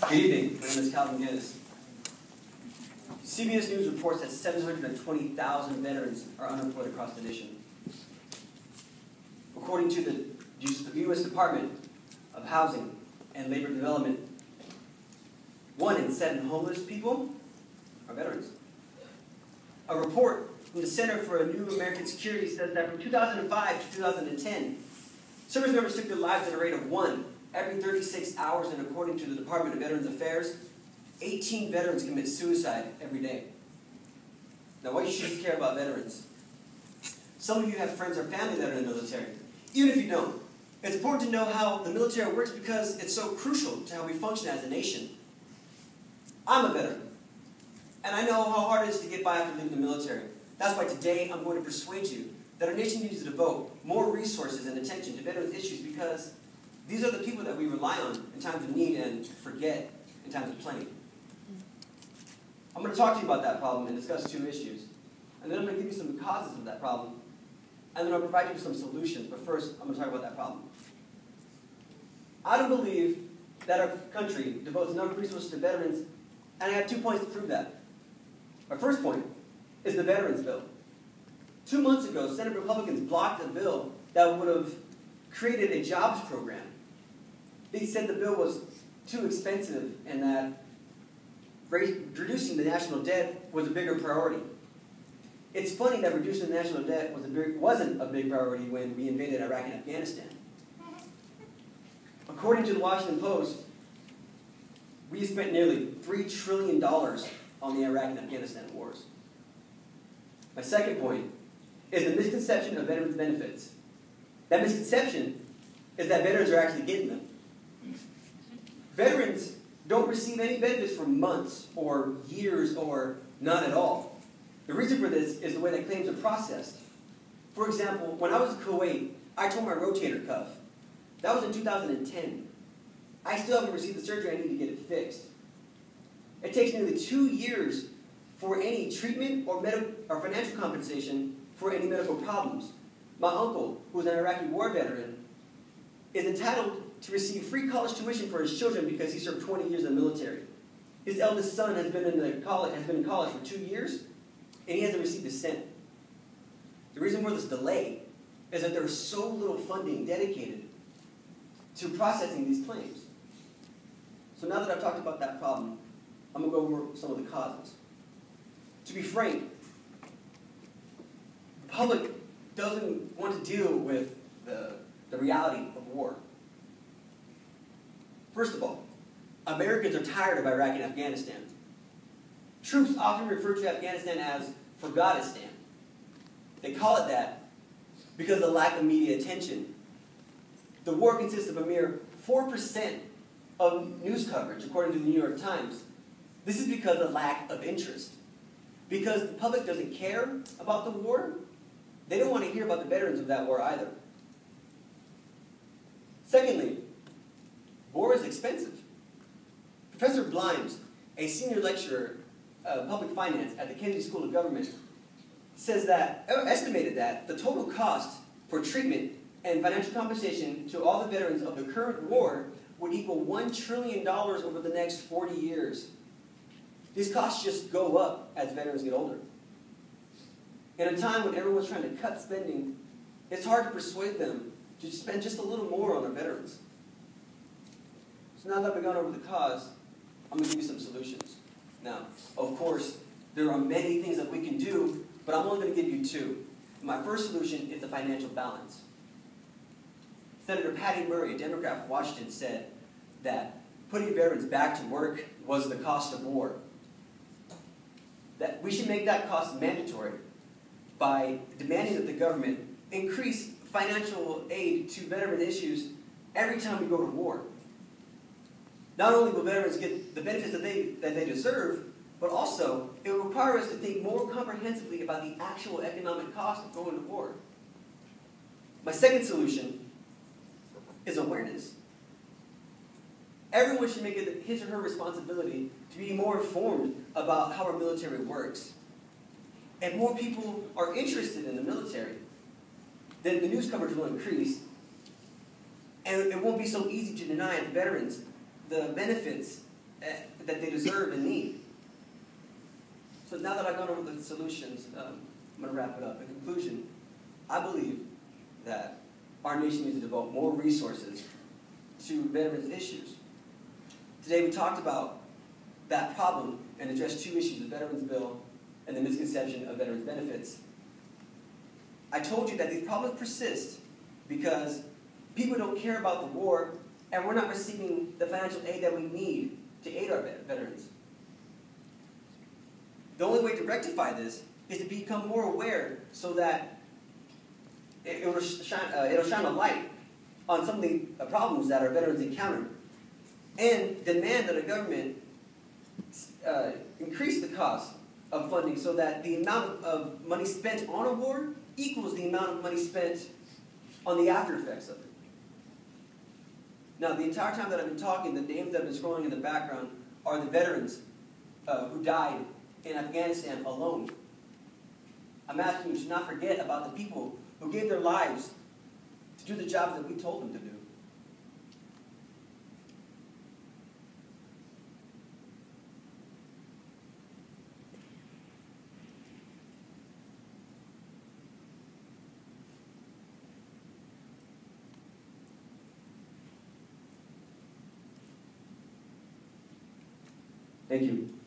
Good evening. My name is Calvin Guinness. CBS News reports that 720,000 veterans are unemployed across the nation. According to the U.S. Department of Housing and Labor Development, 1 in 7 homeless people are veterans. A report from the Center for New American Security says that from 2005 to 2010, service members took their lives at a rate of 1 every 36 hours, and according to the Department of Veterans Affairs, 18 veterans commit suicide every day. Now, why should you care about veterans? Some of you have friends or family that are in the military. Even if you don't, it's important to know how the military works because it's so crucial to how we function as a nation. I'm a veteran, and I know how hard it is to get by after leaving the military. That's why today I'm going to persuade you that our nation needs to devote more resources and attention to veterans issues, because these are the people that we rely on in times of need and forget in times of plenty. I'm going to talk to you about that problem and discuss 2 issues. And then I'm going to give you some causes of that problem. And then I'll provide you with some solutions. But first, I'm going to talk about that problem. I don't believe that our country devotes enough resources to veterans, and I have 2 points to prove that. My first point is the Veterans Bill. 2 months ago, Senate Republicans blocked a bill that would have created a jobs program. They said the bill was too expensive and that reducing the national debt was a bigger priority. It's funny that reducing the national debt wasn't a big priority when we invaded Iraq and Afghanistan. According to the Washington Post, we spent nearly $3 trillion on the Iraq and Afghanistan wars. My second point is the misconception of veterans' benefits. That misconception is that veterans are actually getting them. Veterans don't receive any benefits for months or years or none at all. The reason for this is the way that claims are processed. For example, when I was in Kuwait, I tore my rotator cuff. That was in 2010. I still haven't received the surgery I need to get it fixed. It takes nearly 2 years for any treatment or financial compensation for any medical problems. My uncle, who is an Iraqi war veteran, is entitled to receive free college tuition for his children because he served 20 years in the military. His eldest son has been in college for 2 years, and he hasn't received a cent. The reason for this delay is that there is so little funding dedicated to processing these claims. So now that I've talked about that problem, I'm going to go over some of the causes. To be frank, the public doesn't want to deal with the reality of war. First of all, Americans are tired of Iraq and Afghanistan. Troops often refer to Afghanistan as Forgotistan. They call it that because of the lack of media attention. The war consists of a mere 4% of news coverage, according to the New York Times. This is because of lack of interest. Because the public doesn't care about the war, they don't want to hear about the veterans of that war either. Secondly, war is expensive. Professor Blimes, a senior lecturer of public finance at the Kennedy School of Government, estimated that the total cost for treatment and financial compensation to all the veterans of the current war would equal $1 trillion over the next 40 years. These costs just go up as veterans get older. In a time when everyone's trying to cut spending, it's hard to persuade them to spend just a little more on our veterans. So now that we've gone over the cause, I'm going to give you some solutions. Now, of course, there are many things that we can do, but I'm only going to give you 2. My first solution is the financial balance. Senator Patty Murray, a Democrat from Washington, said that putting veterans back to work was the cost of war. That we should make that cost mandatory by demanding that the government increase financial aid to veteran issues every time we go to war. Not only will veterans get the benefits that they deserve, but also it will require us to think more comprehensively about the actual economic cost of going to war. My second solution is awareness. Everyone should make it his or her responsibility to be more informed about how our military works. If more people are interested in the military, then the news coverage will increase, and it won't be so easy to deny the veterans the benefits that they deserve and need. So now that I've gone over the solutions, I'm going to wrap it up. In conclusion, I believe that our nation needs to devote more resources to veterans' issues. Today we talked about that problem and addressed two issues, the Veterans Bill and the misconception of veterans' benefits. I told you that these problems persist because people don't care about the war and we're not receiving the financial aid that we need to aid our veterans. The only way to rectify this is to become more aware so that it'll shine a light on some of the problems that our veterans encounter, and demand that the government increase the cost of funding so that the amount of money spent on a war equals the amount of money spent on the after effects of it. Now, the entire time that I've been talking, the names that have been scrolling in the background are the veterans who died in Afghanistan alone. I'm asking you to not forget about the people who gave their lives to do the jobs that we told them to do. Thank you.